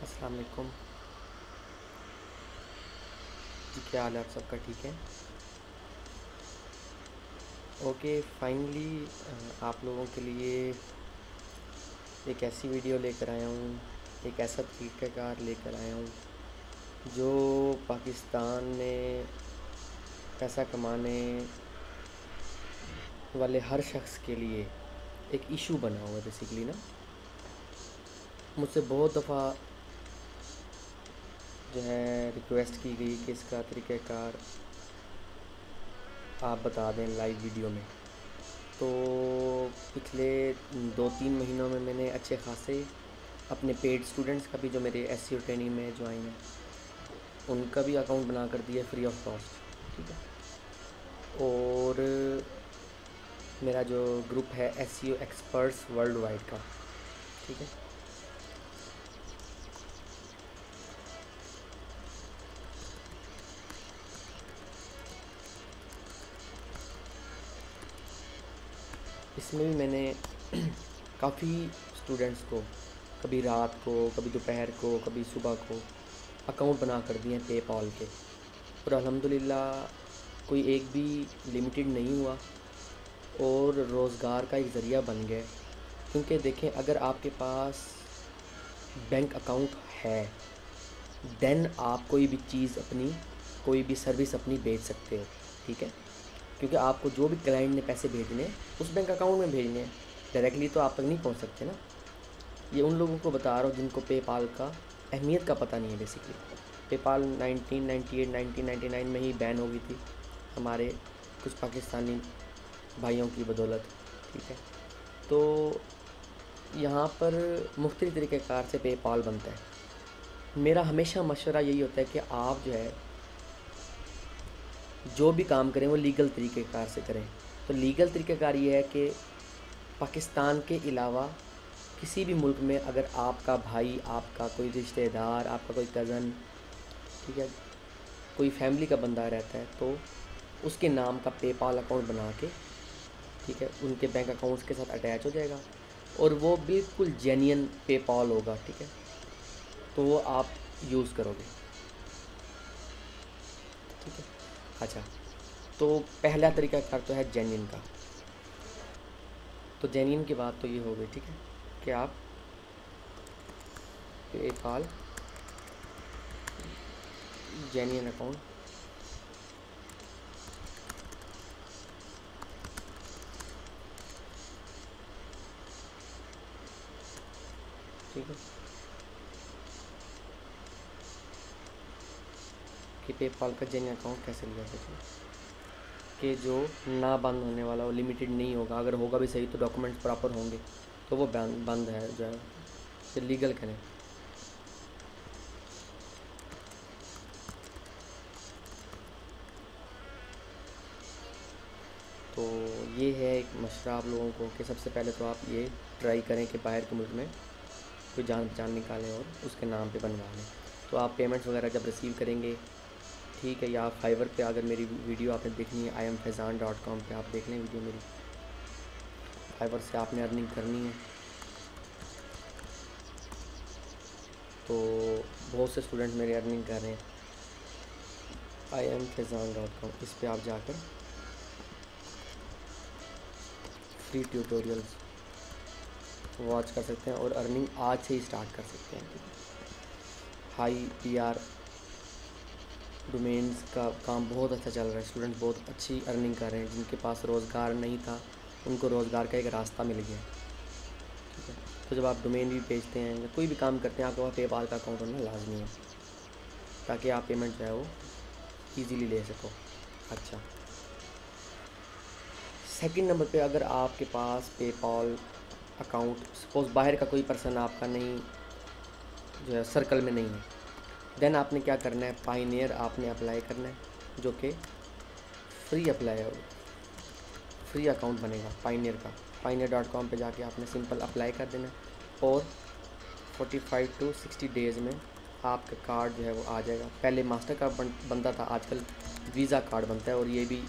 अस्सलाम वालेकुम जी, क्या हाल है आप सबका? ठीक है। ओके, फाइनली आप लोगों के लिए एक ऐसी वीडियो लेकर आया हूँ, एक ऐसा तरीक़ाकार लेकर आया हूँ जो पाकिस्तान में पैसा कमाने वाले हर शख्स के लिए एक इशू बना हुआ है। बेसिकली ना, मुझसे बहुत दफ़ा जो है रिक्वेस्ट की गई कि इसका तरीक़ाकार आप बता दें लाइव वीडियो में। तो पिछले 2-3 महीनों में मैंने अच्छे खासे अपने पेड स्टूडेंट्स का भी, जो मेरे SEO ट्रेनिंग में ज्वाइन है, उनका भी अकाउंट बना कर दिया फ्री ऑफ कॉस्ट। ठीक है। और मेरा जो ग्रुप है SEO एक्सपर्ट्स वर्ल्ड वाइड का, ठीक है, इसमें भी मैंने काफ़ी स्टूडेंट्स को कभी रात को, कभी दोपहर को, कभी सुबह को अकाउंट बना कर दिए पेपॉल के। और अल्हम्दुलिल्लाह कोई एक भी लिमिटेड नहीं हुआ और रोज़गार का एक ज़रिया बन गया। क्योंकि देखें, अगर आपके पास बैंक अकाउंट है देन आप कोई भी चीज़ अपनी, कोई भी सर्विस अपनी बेच सकते हो। ठीक है। क्योंकि आपको जो भी क्लाइंट ने पैसे भेजने उस बैंक अकाउंट में भेजने हैं, डायरेक्टली तो आप तक नहीं पहुंच सकते ना। ये उन लोगों को बता रहा हूँ जिनको पेपाल का अहमियत का पता नहीं है। बेसिकली पेपाल 1998 1999 में ही बैन हो गई थी हमारे कुछ पाकिस्तानी भाइयों की बदौलत। ठीक है। तो यहाँ पर मुख्तलिफ तरीक़ेकार से पेपाल बनता है। मेरा हमेशा मशवरा यही होता है कि आप जो है जो भी काम करें वो लीगल तरीक़ेकार से करें। तो लीगल तरीक़ेकार ये है कि पाकिस्तान के अलावा किसी भी मुल्क में अगर आपका भाई, आपका कोई रिश्तेदार, आपका कोई कज़न, ठीक है, कोई फैमिली का बंदा रहता है तो उसके नाम का पेपाल अकाउंट बना के, ठीक है, उनके बैंक अकाउंट्स के साथ अटैच हो जाएगा और वो बिल्कुल जेन्युइन पेपाल होगा। ठीक है। तो वो आप यूज़ करोगे। ठीक है। अच्छा, तो पहला तरीक़ाकार तो है जेन्युइन का। तो जेन्युइन की बात तो ये हो गई। ठीक है, कि आप पेपाल जेन्युइन अकाउंट, ठीक है, कि पेपाल का जेन्युइन अकाउंट कैसे लिया जाए, कि जो ना बंद होने वाला, वो लिमिटेड नहीं होगा। अगर होगा भी सही तो डॉक्यूमेंट्स प्रॉपर होंगे, तो वो बंद है जो है, तो लीगल करें। तो ये है एक मशवरा आप लोगों को कि सबसे पहले तो आप ये ट्राई करें कि बाहर के मुल्क में कोई जान पहचान निकालें और उसके नाम पे बनवा लें। तो आप पेमेंट्स वगैरह जब रिसीव करेंगे, ठीक है, या आप फाइवर पे अगर मेरी वीडियो आपने देखनी है imfaizan.com पे आप देख लें वीडियो मेरी। फाइवर से आपने अर्निंग करनी है तो बहुत से स्टूडेंट मेरे अर्निंग कर रहे हैं। imfaizan.com, इस पे आप जाकर फ्री ट्यूटोरियल्स वॉच कर सकते हैं और अर्निंग आज से ही स्टार्ट कर सकते हैं। हाई PR डोमेन्स का काम बहुत अच्छा चल रहा है। स्टूडेंट बहुत अच्छी अर्निंग कर रहे हैं। जिनके पास रोज़गार नहीं था उनको रोज़गार का एक रास्ता मिल गया। ठीक है। तो जब आप डोमेन भी बेचते हैं या कोई भी काम करते हैं, आपके पास पेपाल का अकाउंट होना लाजमी है ताकि आप पेमेंट जो है वो ईज़िली ले सको। अच्छा, सेकंड नंबर पे, अगर आपके पास पेपाल अकाउंट, सपोज़ बाहर का कोई पर्सन आपका नहीं, जो है सर्कल में नहीं है, देन आपने क्या करना है, पायनियर आपने अप्लाई करना है, जो कि फ्री अप्लाई है, फ्री अकाउंट बनेगा पायनियर का। pioneer.com पे जाके आपने सिंपल अप्लाई कर देना है और 45 to 60 डेज़ में आपका कार्ड जो है वो आ जाएगा। पहले मास्टर कार्ड बनता था, आजकल वीज़ा कार्ड बनता है और ये भी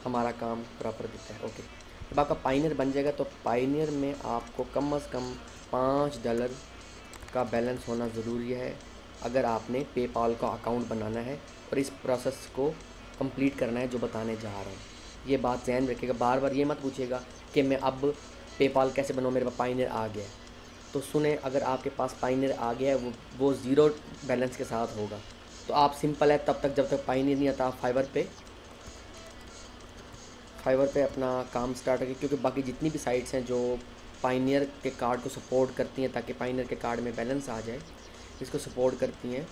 हमारा काम प्रॉपर दिखता है। ओके, जब आपका पायनियर बन जाएगा तो पायनियर में आपको कम से कम $5 का बैलेंस होना ज़रूरी है अगर आपने पेपाल का अकाउंट बनाना है और इस प्रोसेस को कंप्लीट करना है जो बताने जा रहा हूँ। ये बात ध्यान रखिएगा, बार बार ये मत पूछिएगा कि मैं अब पेपाल कैसे बनाऊँ, मेरे पास पाइनियर आ गया है। तो सुने, अगर आपके पास पाइनियर आ गया है वो ज़ीरो बैलेंस के साथ होगा, तो आप सिंपल है तब तक जब तक पाइनियर नहीं आता, आप फाइवर पे अपना काम स्टार्ट करिए, क्योंकि बाकी जितनी भी साइट्स हैं जो पाइनियर के कार्ड को सपोर्ट करती हैं ताकि पाइनियर के कार्ड में बैलेंस आ जाए, इसको सपोर्ट करती हैं,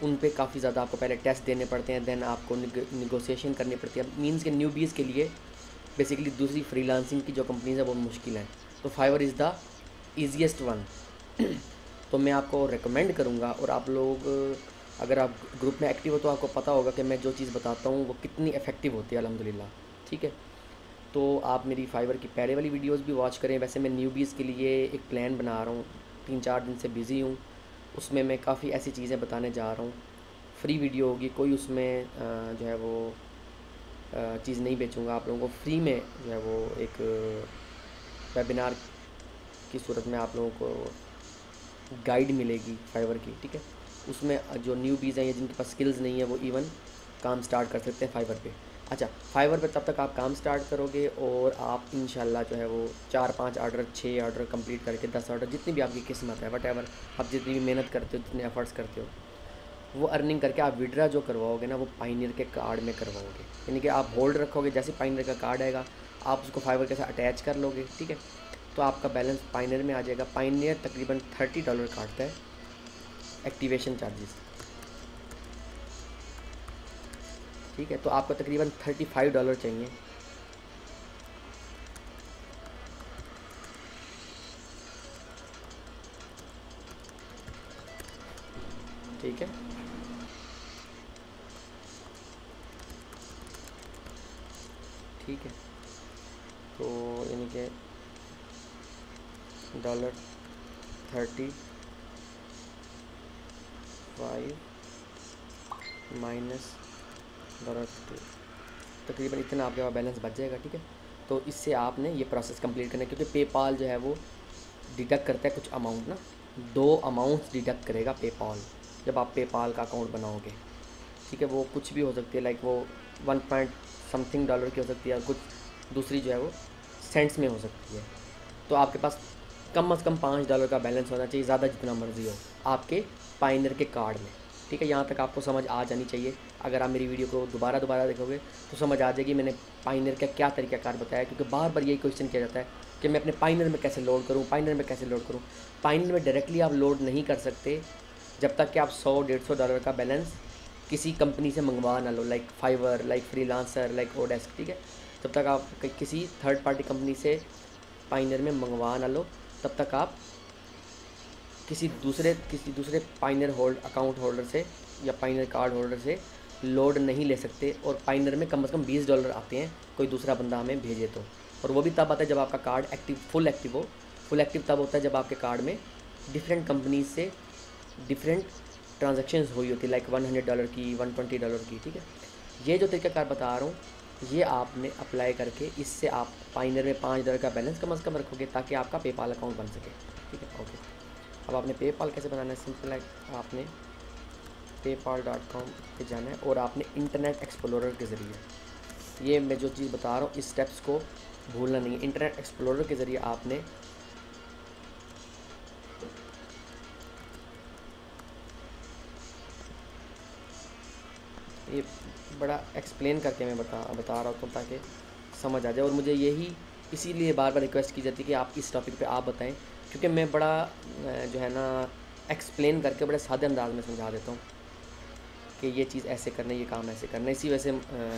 उन पे काफ़ी ज़्यादा आपको पहले टेस्ट देने पड़ते हैं, देन आपको निगोशिएशन करनी पड़ती है। मीन्स के न्यूबीज़ के लिए बेसिकली दूसरी फ्रीलांसिंग की जो कंपनीज़ है वो मुश्किल है, तो fiver is the easiest one. तो मैं आपको रिकमेंड करूँगा, और आप लोग अगर आप ग्रुप में एक्टिव हो तो आपको पता होगा कि मैं जो चीज़ बताता हूँ वो कितनी इफ़ेक्टिव होती है अल्हम्दुलिल्लाह। ठीक है, तो आप मेरी फाइवर की पहले वाली वीडियोस भी वॉच करें। वैसे मैं न्यूबीज़ के लिए एक प्लान बना रहा हूँ, 3-4 दिन से बिज़ी हूँ, उसमें मैं काफ़ी ऐसी चीज़ें बताने जा रहा हूँ। फ्री वीडियो होगी, कोई उसमें जो है वो चीज़ नहीं बेचूँगा, आप लोगों को फ्री में जो है वो एक वेबिनार की सूरत में आप लोगों को गाइड मिलेगी फाइवर की। ठीक है, उसमें जो न्यूबीज़ हैं या जिनके पास स्किल्स नहीं है वो इवन काम स्टार्ट कर सकते हैं फाइवर पे। अच्छा, फाइवर पे तब तक आप काम स्टार्ट करोगे और आप इंशाल्लाह जो है वो 4-5 ऑर्डर 6 ऑर्डर कंप्लीट करके 10 ऑर्डर, जितनी भी आपकी किस्मत है, वट एवर आप जितनी भी मेहनत करते हो, जितने एफर्ट्स करते हो, वो अर्निंग करके आप विड्रा जो करवाओगे ना वो पाइनियर के कार्ड में करवाओगे। यानी कि आप होल्ड रखोगे, जैसे पाइनियर का कार्ड आएगा आप उसको फाइवर के साथ अटैच कर लोगे। ठीक है, तो आपका बैलेंस पाइनियर में आ जाएगा। पाइनियर तकरीबन $30 काटता है एक्टिवेशन चार्जेस। ठीक है, तो आपको तकरीबन $35 चाहिए। ठीक है, ठीक है, तो यानी कि $35 माइनस $2 तकरीबन इतना आपके पास बैलेंस बच जाएगा। ठीक है, तो इससे आपने ये प्रोसेस कंप्लीट करना है, क्योंकि पेपाल जो है वो डिडक्ट करता है कुछ अमाउंट ना, 2 अमाउंट्स डिडक्ट करेगा पेपाल जब आप पेपाल का अकाउंट बनाओगे। ठीक है, वो कुछ भी हो सकती है, लाइक वो 1 पॉइंट समथिंग डॉलर की हो सकती है, कुछ दूसरी जो है वो सेंट्स में हो सकती है। तो आपके पास कम से कम $5 का बैलेंस होना चाहिए, ज़्यादा जितना मर्ज़ी हो, आपके पाइनियर के कार्ड में। ठीक है, यहाँ तक आपको समझ आ जानी चाहिए। अगर आप मेरी वीडियो को दोबारा देखोगे तो समझ आ जाएगी मैंने पाइनियर का क्या तरीक़ाकार बताया, क्योंकि बार बार यही क्वेश्चन किया जाता है कि मैं अपने पाइनियर में कैसे लोड करूँ, पाइनियर में कैसे लोड करूँ। पाइनियर में डायरेक्टली आप लोड नहीं कर सकते जब तक कि आप $100-150 का बैलेंस किसी कंपनी से मंगवा ना लो, like Fiverr, like freelancer, like oDesk. ठीक है, जब तक आप किसी थर्ड पार्टी कंपनी से पाइनियर में मंगवा ना लो तब तक आप किसी दूसरे पाइनियर अकाउंट होल्डर से या पाइनियर कार्ड होल्डर से लोड नहीं ले सकते। और पाइनियर में कम से कम $20 आते हैं कोई दूसरा बंदा हमें भेजे तो, और वो भी तब आता है जब आपका कार्ड फुल एक्टिव हो। फुल एक्टिव तब होता है जब आपके कार्ड में डिफरेंट कंपनीज से डिफरेंट ट्रांजैक्शंस हुई होती है, लाइक $100 की, $120 की। ठीक है, ये जो तरीक़ाकार बता रहा हूँ ये आपने अप्लाई करके इससे आप पाइनियर में $5 का बैलेंस कम से कम रखोगे ताकि आपका पेपाल अकाउंट बन सके। ठीक है, ओके। अब आपने पेपाल कैसे बनाना है, सिंपल है, आपने paypal.com पे जाना है और आपने इंटरनेट एक्सप्लोरर के ज़रिए, ये मैं जो चीज़ बता रहा हूँ इस स्टेप्स को भूलना नहीं है। इंटरनेट एक्सप्लोरर के ज़रिए आपने ये बड़ा एक्सप्लेन करके मैं बता रहा हूँ ताकि समझ आ जाए, और मुझे यही इसीलिए बार बार रिक्वेस्ट की जाती है कि आप इस टॉपिक पे आप बताएं, क्योंकि मैं बड़ा जो है ना एक्सप्लेन करके बड़े सादे अंदाज में समझा देता हूँ कि ये चीज़ ऐसे करना है, ये काम ऐसे करना है। इसी वजह से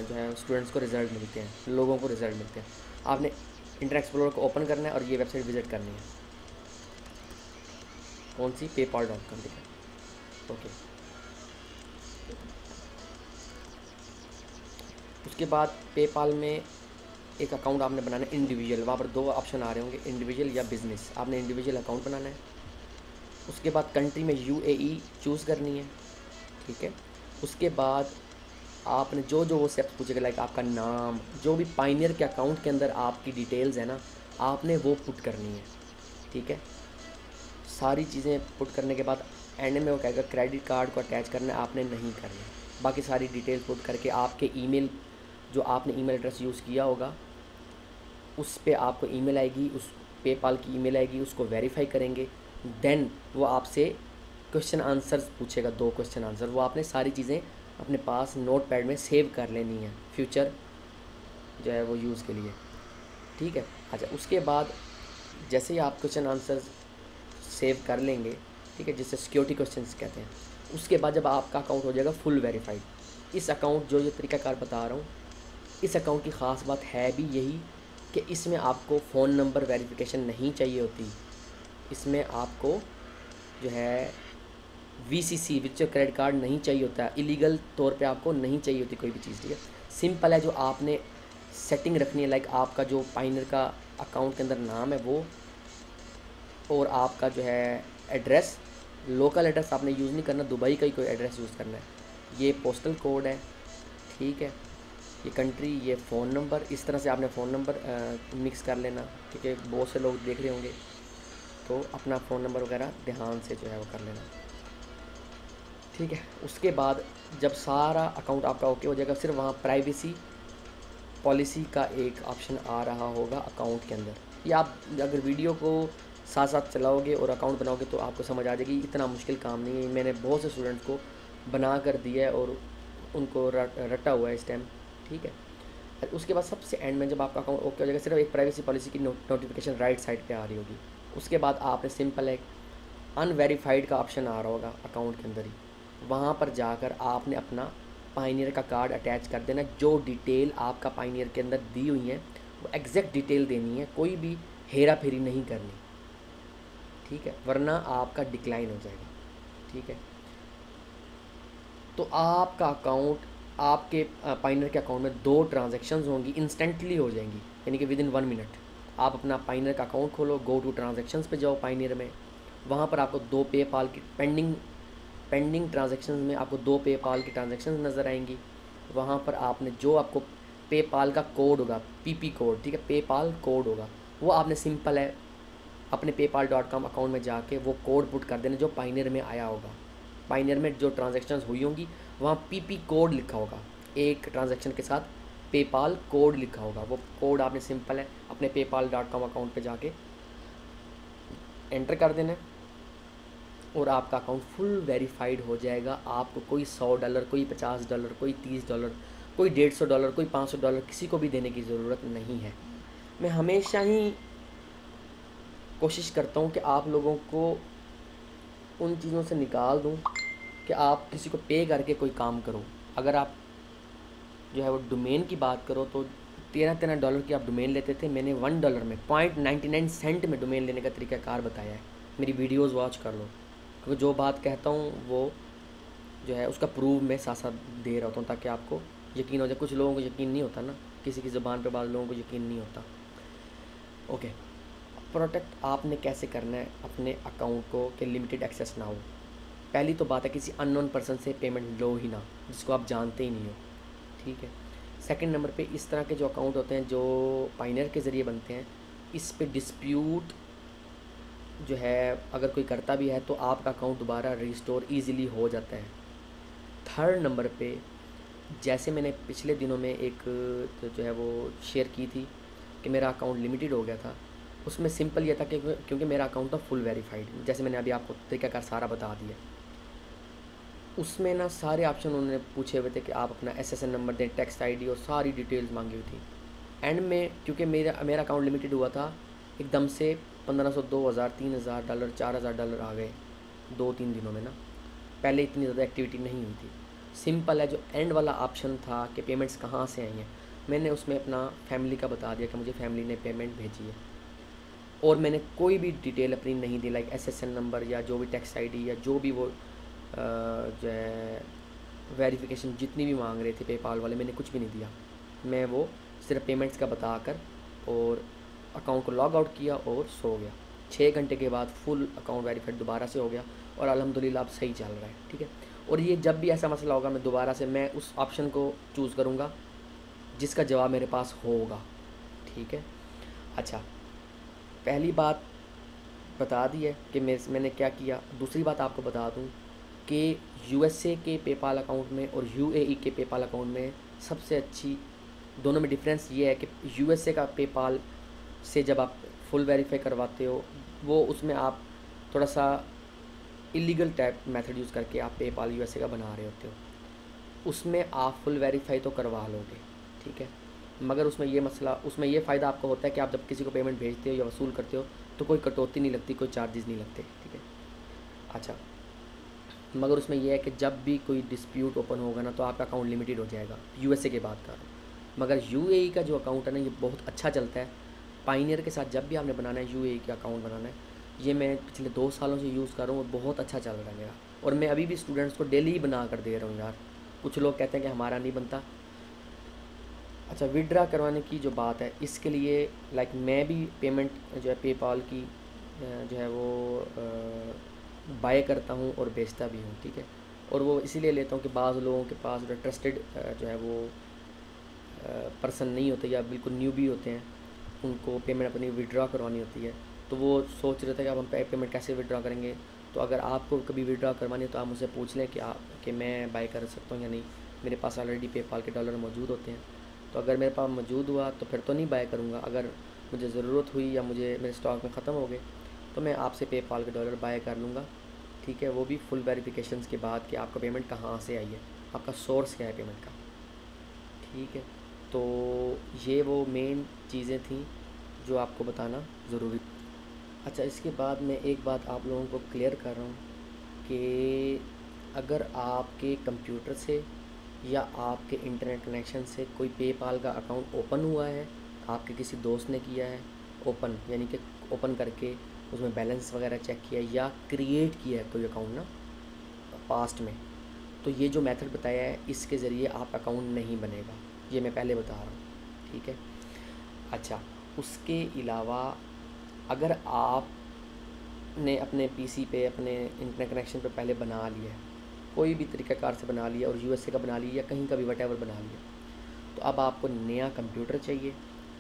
जो है स्टूडेंट्स को रिज़ल्ट मिलते हैं, लोगों को रिज़ल्ट मिलते हैं। आपने इंटरनेट एक्सप्लोरर को ओपन करना है और ये वेबसाइट विज़िट करनी है, कौन सी, paypal.com। ठीक है, ओके। उसके बाद पेपाल में एक अकाउंट आपने बनाना है इंडिविजुअल, वहाँ पर 2 ऑप्शन आ रहे होंगे, इंडिविजुअल या बिज़नेस। आपने इंडिविजुअल अकाउंट बनाना है। उसके बाद कंट्री में UAE चूज़ करनी है। ठीक है, उसके बाद आपने जो वो स्टेप्स पूछेगा, लाइक आपका नाम, जो भी पाइनियर के अकाउंट के अंदर आपकी डिटेल्स है ना, आपने वो पुट करनी है। ठीक है, सारी चीज़ें पुट करने के बाद एंड में वो कहेगा क्रेडिट कार्ड को अटैच करना है, आपने नहीं करना है। बाकी सारी डिटेल पुट करके आपके ईमेल, जो आपने ईमेल एड्रेस यूज़ किया होगा उस पे आपको ईमेल आएगी, उस पेपाल की ईमेल आएगी, उसको वेरीफाई करेंगे। देन वो आपसे क्वेश्चन आंसर्स पूछेगा, 2 क्वेश्चन आंसर, वो आपने सारी चीज़ें अपने पास नोट पैड में सेव कर लेनी है फ्यूचर जो है वो यूज़ के लिए, ठीक है। अच्छा, उसके बाद जैसे ही आप क्वेश्चन आंसर सेव कर लेंगे, ठीक है, जिससे सिक्योरिटी क्वेश्चंस कहते हैं, उसके बाद जब आपका अकाउंट हो जाएगा फुल वेरीफाइड, इस अकाउंट जो ये तरीक़ाकार बता रहा हूँ, इस अकाउंट की ख़ास बात है भी यही कि इसमें आपको फ़ोन नंबर वेरिफिकेशन नहीं चाहिए होती। इसमें आपको जो है वीसीसी वर्चुअल क्रेडिट कार्ड नहीं चाहिए होता है, इलीगल तौर पे आपको नहीं चाहिए होती कोई भी चीज़, ठीक है। सिंपल है, जो आपने सेटिंग रखनी है, लाइक आपका जो पाइनर का अकाउंट के अंदर नाम है वो, और आपका जो है एड्रेस, लोकल एड्रेस आपने यूज़ नहीं करना, दुबई का ही कोई एड्रेस यूज़ करना है। ये पोस्टल कोड है, ठीक है, ये कंट्री, ये फ़ोन नंबर, इस तरह से आपने फ़ोन नंबर मिक्स कर लेना, ठीक है। बहुत से लोग देख रहे होंगे तो अपना फ़ोन नंबर वगैरह ध्यान से जो है वो कर लेना, ठीक है। उसके बाद जब सारा अकाउंट आपका ओके हो जाएगा, सिर्फ वहाँ प्राइवेसी पॉलिसी का एक ऑप्शन आ रहा होगा अकाउंट के अंदर। ये आप अगर वीडियो को साथ साथ चलाओगे और अकाउंट बनाओगे तो आपको समझ आ जाएगी, इतना मुश्किल काम नहीं है। मैंने बहुत से स्टूडेंट्स को बना कर दिया है और उनको रटा हुआ है इस टाइम, ठीक है। उसके बाद सबसे एंड में जब आपका अकाउंट ओके हो जाएगा, सिर्फ एक प्राइवेसी पॉलिसी की नोटिफिकेशन राइट साइड पे आ रही होगी। उसके बाद आपने सिंपल एक अनवेरीफाइड का ऑप्शन आ रहा होगा अकाउंट के अंदर ही, वहाँ पर जाकर आपने अपना पाइनियर का कार्ड अटैच कर देना। जो डिटेल आपका पाइनियर के अंदर दी हुई है वो एग्जैक्ट डिटेल देनी है, कोई भी हेरा फेरी नहीं करनी, ठीक है, वरना आपका डिक्लाइन हो जाएगा, ठीक है। तो आपका अकाउंट, आपके पाइनर के अकाउंट में 2 ट्रांजैक्शंस होंगी, इंस्टेंटली हो जाएंगी, यानी कि विदिन 1 मिनट आप अपना पाइनर का अकाउंट खोलो, गो टू ट्रांजैक्शंस पे जाओ पाइनर में, वहाँ पर आपको 2 पेपाल की पेंडिंग ट्रांजैक्शंस में आपको 2 पेपाल की ट्रांजैक्शंस नज़र आएंगी। वहाँ पर आपने जो आपको पेपाल का कोड होगा, पीपी कोड, ठीक है, पेपाल कोड होगा, वो आपने सिंपल है अपने paypal.com अकाउंट में जाके वो कोड पुट कर देना जो पाइनर में आया होगा। पाइनर में जो ट्रांजैक्शंस हुई होंगी वहाँ पीपी कोड लिखा होगा, एक ट्रांजैक्शन के साथ पेपाल कोड लिखा होगा, वो कोड आपने सिंपल है अपने paypal.com अकाउंट पे जाके एंटर कर देना है और आपका अकाउंट फुल वेरीफाइड हो जाएगा। आपको कोई $100, कोई $50, कोई $30, कोई $150, कोई $500 किसी को भी देने की ज़रूरत नहीं है। मैं हमेशा ही कोशिश करता हूँ कि आप लोगों को उन चीज़ों से निकाल दूँ कि आप किसी को पे करके कोई काम करो। अगर आप जो है वो डोमेन की बात करो तो $13 की आप डोमेन लेते थे, मैंने $1 में 0.99 सेंट में डोमेन लेने का तरीक़ाकार बताया है। मेरी वीडियोस वॉच कर लो, क्योंकि जो बात कहता हूँ वो जो है उसका प्रूफ मैं साथ साथ दे रहा होता हूँ ताकि आपको यकीन हो जाए। कुछ लोगों को यकीन नहीं होता ना, किसी की ज़ुबान पे बाद लोगों को यकीन नहीं होता। ओके, प्रोटेक्ट आपने कैसे करना है अपने अकाउंट को कि लिमिटेड एक्सेस ना हो। पहली तो बात है किसी अननोन पर्सन से पेमेंट लो ही ना, जिसको आप जानते ही नहीं हो, ठीक है। सेकंड नंबर पे इस तरह के जो अकाउंट होते हैं जो पाइनर के ज़रिए बनते हैं, इस पे डिस्प्यूट जो है अगर कोई करता भी है तो आपका अकाउंट दोबारा रिस्टोर ईज़िली हो जाता है। थर्ड नंबर पे जैसे मैंने पिछले दिनों में एक जो है वो शेयर की थी कि मेरा अकाउंट लिमिटेड हो गया था, उसमें सिंपल ये था कि क्योंकि मेरा अकाउंट था फुल वेरीफाइड, जैसे मैंने अभी आपको तरीक़ाकार सारा बता दिया। उसमें ना सारे ऑप्शन उन्होंने पूछे हुए थे कि आप अपना SSN नंबर दें, टैक्स ID और सारी डिटेल्स मांगी हुई थी। एंड में क्योंकि मेरा अकाउंट लिमिटेड हुआ था, एकदम से 1500, 2000, $3000, $4000 आ गए 2-3 दिनों में ना। पहले इतनी ज़्यादा एक्टिविटी नहीं हुई थी। सिंपल है, जो एंड वाला ऑप्शन था कि पेमेंट्स कहाँ से आई हैं, मैंने उसमें अपना फैमिली का बता दिया कि मुझे फैमिली ने पेमेंट भेजी है, और मैंने कोई भी डिटेल अपनी नहीं दी, लाइक SSN नंबर या जो भी टैक्स ID या जो भी वो जो है वेरिफिकेशन जितनी भी मांग रहे थे पेपाल वाले, मैंने कुछ भी नहीं दिया। मैं वो सिर्फ पेमेंट्स का बताकर और अकाउंट को लॉग आउट किया और सो गया। 6 घंटे के बाद फुल अकाउंट वेरीफाइड दोबारा से हो गया और अल्हम्दुलिल्लाह अब सही चल रहा है, ठीक है। और ये जब भी ऐसा मसला होगा मैं दोबारा से मैं उस ऑप्शन को चूज़ करूँगा जिसका जवाब मेरे पास होगा, ठीक है। अच्छा, पहली बात बता दी है कि मैंने क्या किया। दूसरी बात आपको बता दूं कि यूएसए के पेपाल अकाउंट में और यूएई के पेपाल अकाउंट में सबसे अच्छी, दोनों में डिफरेंस ये है कि यूएसए का पेपाल से जब आप फुल वेरीफाई करवाते हो, वो उसमें आप थोड़ा सा इलीगल टाइप मेथड यूज़ करके आप पेपाल यूएसए का बना रहे होते हो। उसमें आप फुल वेरीफाई तो करवा लोगे, ठीक है, मगर उसमें ये फ़ायदा आपको होता है कि आप जब किसी को पेमेंट भेजते हो या वसूल करते हो तो कोई कटौती नहीं लगती, कोई चार्जेस नहीं लगते, ठीक है। अच्छा, मगर उसमें यह है कि जब भी कोई डिस्प्यूट ओपन होगा ना तो आपका अकाउंट लिमिटेड हो जाएगा, यूएसए के बाद का। मगर यूएई का जो अकाउंट है ना, ये बहुत अच्छा चलता है। पाइनियर के साथ जब भी आपने बनाना है यूएई का अकाउंट बनाना है, ये मैं पिछले 2 सालों से यूज़ कर रहा हूँ और बहुत अच्छा चल रहा है मेरा। और मैं अभी भी स्टूडेंट्स को डेली ही बना कर दे रहा हूँ यार। कुछ लोग कहते हैं कि हमारा नहीं बनता। अच्छा, विड्रा करवाने की जो बात है, इसके लिए लाइक मैं भी पेमेंट जो है पेपाल की जो है वो बाय करता हूँ और बेचता भी हूँ, ठीक है। और वो इसीलिए लेता हूँ कि बाज़ लोगों के पास जो ट्रस्टेड जो है वो पर्सन नहीं होते या बिल्कुल न्यू भी होते हैं, उनको पेमेंट अपनी विड्रा करवानी होती है, तो वो सोच रहे थे कि अब हम पेमेंट कैसे विड्रा करेंगे। तो अगर आपको कभी विड्रा करवानी है तो आप मुझसे पूछ लें कि मैं बाय कर सकता हूँ या नहीं। मेरे पास ऑलरेडी पेपाल के डॉलर मौजूद होते हैं, तो अगर मेरे पास मौजूद हुआ तो फिर तो नहीं बाय करूँगा। अगर मुझे ज़रूरत हुई या मेरे स्टॉक में ख़त्म हो गए तो मैं आपसे पेपाल के डॉलर बाय कर लूँगा, ठीक है। वो भी फुल वेरिफिकेशंस के बाद कि आपका पेमेंट कहाँ से आई है, आपका सोर्स क्या है पेमेंट का, ठीक है। तो ये वो मेन चीज़ें थी जो आपको बताना ज़रूरी। अच्छा, इसके बाद मैं एक बात आप लोगों को क्लियर कर रहा हूँ कि अगर आपके कंप्यूटर से या आपके इंटरनेट कनेक्शन से कोई पेपाल का अकाउंट ओपन हुआ है, आपके किसी दोस्त ने किया है ओपन, यानी कि ओपन करके उसमें बैलेंस वगैरह चेक किया या क्रिएट किया है कोई अकाउंट ना पास्ट में, तो ये जो मेथड बताया है इसके ज़रिए आप अकाउंट नहीं बनेगा, ये मैं पहले बता रहा हूँ, ठीक है। अच्छा, उसके अलावा अगर आपने अपने पीसी पे अपने इंटरनेट कनेक्शन पे पहले बना लिया है, कोई भी तरीक़ाकार से बना लिया और यूएसए का बना लिया या कहीं का भी वटेवर बना लिया, तो अब आपको नया कंप्यूटर चाहिए,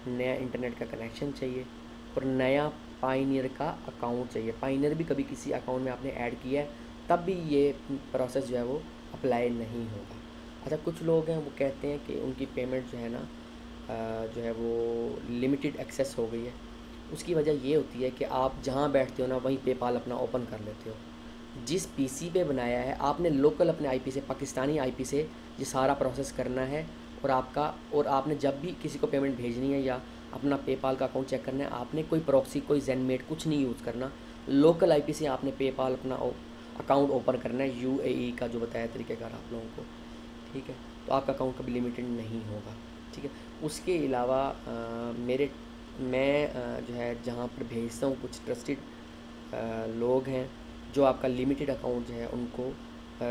नया इंटरनेट का कनेक्शन चाहिए और नया पाइनियर का अकाउंट चाहिए। पाइनियर भी कभी किसी अकाउंट में आपने ऐड किया है तब भी ये प्रोसेस जो है वो अप्लाई नहीं होगा। अच्छा, कुछ लोग हैं वो कहते हैं कि उनकी पेमेंट जो है ना जो है वो लिमिटेड एक्सेस हो गई है। उसकी वजह ये होती है कि आप जहाँ बैठते हो ना वहीं पेपाल अपना ओपन कर लेते हो। जिस पीसी पे बनाया है आपने लोकल अपने आईपी से, पाकिस्तानी आईपी से ये सारा प्रोसेस करना है और आपने जब भी किसी को पेमेंट भेजनी है या अपना पेपाल का अकाउंट चेक करना है, आपने कोई प्रॉक्सी, कोई ज़ेनमेट कुछ नहीं यूज़ करना। लोकल आईपी से आपने पेपाल अपना अकाउंट ओपन करना है यूएई का जो बताया तरीक़ेकार आप लोगों को, ठीक है। तो आपका अकाउंट कभी लिमिटेड नहीं होगा, ठीक है। उसके अलावा मैं जो है जहाँ पर भेजता हूँ कुछ ट्रस्टेड लोग हैं जो आपका लिमिटेड अकाउंट जो है उनको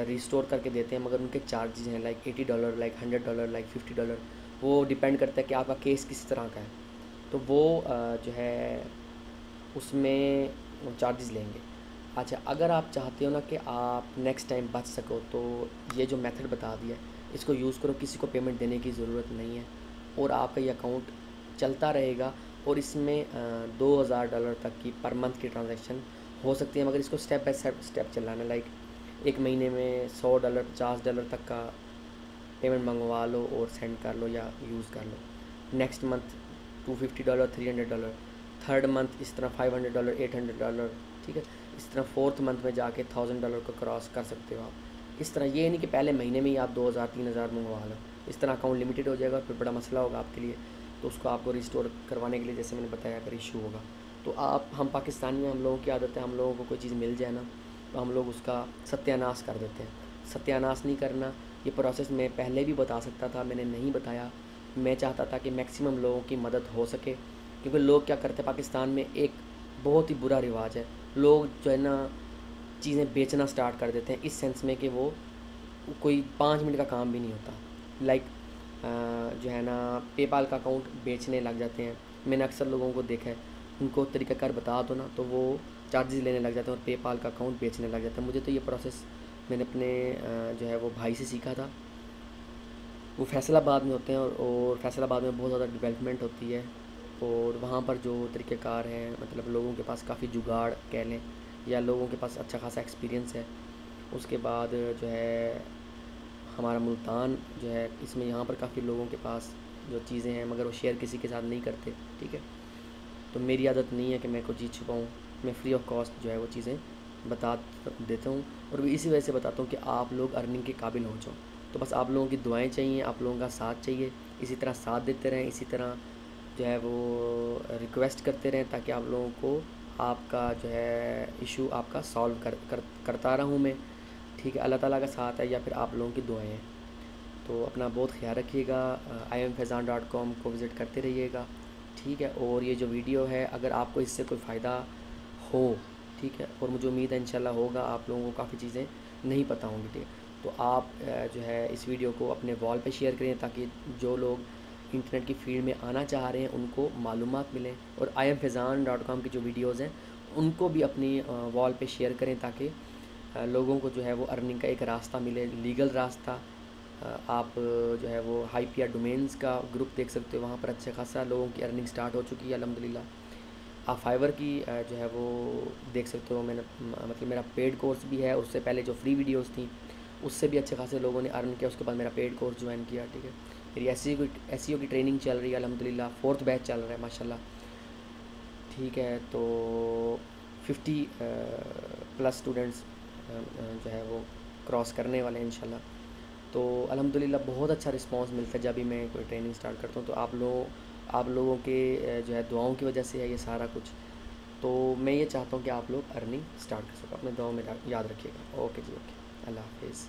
रिस्टोर करके देते हैं, मगर उनके चार्जेस हैं लाइक $80, लाइक $100, लाइक $50। वो डिपेंड करता है कि आपका केस किस तरह का है, तो वो जो है उसमें चार्जेस लेंगे। अच्छा, अगर आप चाहते हो ना कि आप नेक्स्ट टाइम बच सको तो ये जो मेथड बता दिया इसको यूज़ करो, किसी को पेमेंट देने की ज़रूरत नहीं है और आपका ये अकाउंट चलता रहेगा। और इसमें $2000 तक की पर मंथ की ट्रांजैक्शन हो सकती है, मगर इसको स्टेप बाय स्टेप चलाना। लाइक एक महीने में $100, $50 तक का पेमेंट मंगवा लो और सेंड कर लो या यूज़ कर लो। नेक्स्ट मंथ $250, $300, थर्ड मंथ इस तरह $500, $800, ठीक है। इस तरह फोर्थ मंथ में जाके $1000 को क्रॉस कर सकते हो आप। इस तरह ये नहीं कि पहले महीने में ही आप 2000-3000 मंगवा लो, इस तरह अकाउंट लिमिटेड हो जाएगा, फिर बड़ा मसला होगा आपके लिए। तो उसको आपको रिस्टोर करवाने के लिए जैसे मैंने बताया अगर इशू होगा तो हम पाकिस्तानी में हम लोगों की आदत है, हम लोगों को कोई चीज़ मिल जाए ना तो हम लोग उसका सत्यानाश कर देते हैं। सत्यानाश नहीं करना, ये प्रोसेस मैं पहले भी बता सकता था, मैंने नहीं बताया। मैं चाहता था कि मैक्सिमम लोगों की मदद हो सके, क्योंकि लोग क्या करते हैं पाकिस्तान में एक बहुत ही बुरा रिवाज है, लोग जो है ना चीज़ें बेचना स्टार्ट कर देते हैं इस सेंस में कि वो कोई 5 मिनट का काम भी नहीं होता। लाइक जो है ना पेपाल का अकाउंट बेचने लग जाते हैं। मैंने अक्सर लोगों को देखा है, उनको तरीक़ाकार बता दो ना तो वो चार्जेस लेने लग जाते हैं और पेपाल का अकाउंट बेचने लग जाते हैं। मुझे तो ये प्रोसेस मैंने अपने जो है वो भाई से सीखा था। वो फैसलाबाद में होते हैं और फैसलाबाद में बहुत ज़्यादा डेवलपमेंट होती है और वहाँ पर जो तरीक़ेकार हैं, मतलब लोगों के पास काफ़ी जुगाड़ कह लें, या लोगों के पास अच्छा खासा एक्सपीरियंस है। उसके बाद जो है हमारा मुल्तान जो है, इसमें यहाँ पर काफ़ी लोगों के पास जो चीज़ें हैं मगर वो शेयर किसी के साथ नहीं करते, ठीक है। तो मेरी आदत नहीं है कि मैं कोई चीज़ छुपाऊँ, मैं फ्री ऑफ कॉस्ट जो है वो चीज़ें बता देता हूँ, और इसी वजह से बताता हूँ कि आप लोग अर्निंग के काबिल हो जाओ। तो बस आप लोगों की दुआएं चाहिए, आप लोगों का साथ चाहिए, इसी तरह साथ देते रहें, इसी तरह जो है वो रिक्वेस्ट करते रहें, ताकि आप लोगों को आपका जो है इशू आपका सॉल्व करता रहूँ मैं, ठीक है। अल्लाह ताला का साथ है या फिर आप लोगों की दुआएं हैं। तो अपना बहुत ख्याल रखिएगा, imfaizan.com को विज़िट करते रहिएगा, ठीक है। और ये जो वीडियो है, अगर आपको इससे कोई फ़ायदा हो, ठीक है, और मुझे उम्मीद है इंशाल्लाह होगा, आप लोगों को काफ़ी चीज़ें नहीं पता होंगी, ठीक है। तो आप जो है इस वीडियो को अपने वॉल पे शेयर करें, ताकि जो लोग इंटरनेट की फील्ड में आना चाह रहे हैं उनको मालूमात मिलें। और imfaizan.com की जो वीडियोज़ हैं उनको भी अपनी वॉल पे शेयर करें, ताकि लोगों को जो है वो अर्निंग का एक रास्ता मिले, लीगल रास्ता। आप जो है वो हाइपिया डोमेन्स का ग्रुप देख सकते हो, वहाँ पर अच्छा खासा लोगों की अर्निंग स्टार्ट हो चुकी है अल्हम्दुलिल्लाह। आप फाइवर की जो है वो देख सकते हो, मैंने मतलब मेरा पेड कोर्स भी है, उससे पहले जो फ्री वीडियोस थी उससे भी अच्छे खासे लोगों ने अर्न किया, उसके बाद मेरा पेड कोर्स ज्वाइन किया, ठीक है। मेरी एसईओ की ट्रेनिंग चल रही है अल्हम्दुलिल्लाह, 4th बैच चल रहा है माशाल्लाह, ठीक है। तो 50 प्लस स्टूडेंट्स जो है वो क्रॉस करने वाले हैं इंशाल्लाह। तो अल्हम्दुलिल्लाह बहुत अच्छा रिस्पांस मिलता है जब भी मैं कोई ट्रेनिंग स्टार्ट करता हूँ। तो आप लोगों के जो है दुआओं की वजह से है ये सारा कुछ। तो मैं ये चाहता हूँ कि आप लोग अर्निंग स्टार्ट कर सको, अपने दुआओं में याद रखिएगा। ओके जी, ओके, अल्लाह हाफिज़।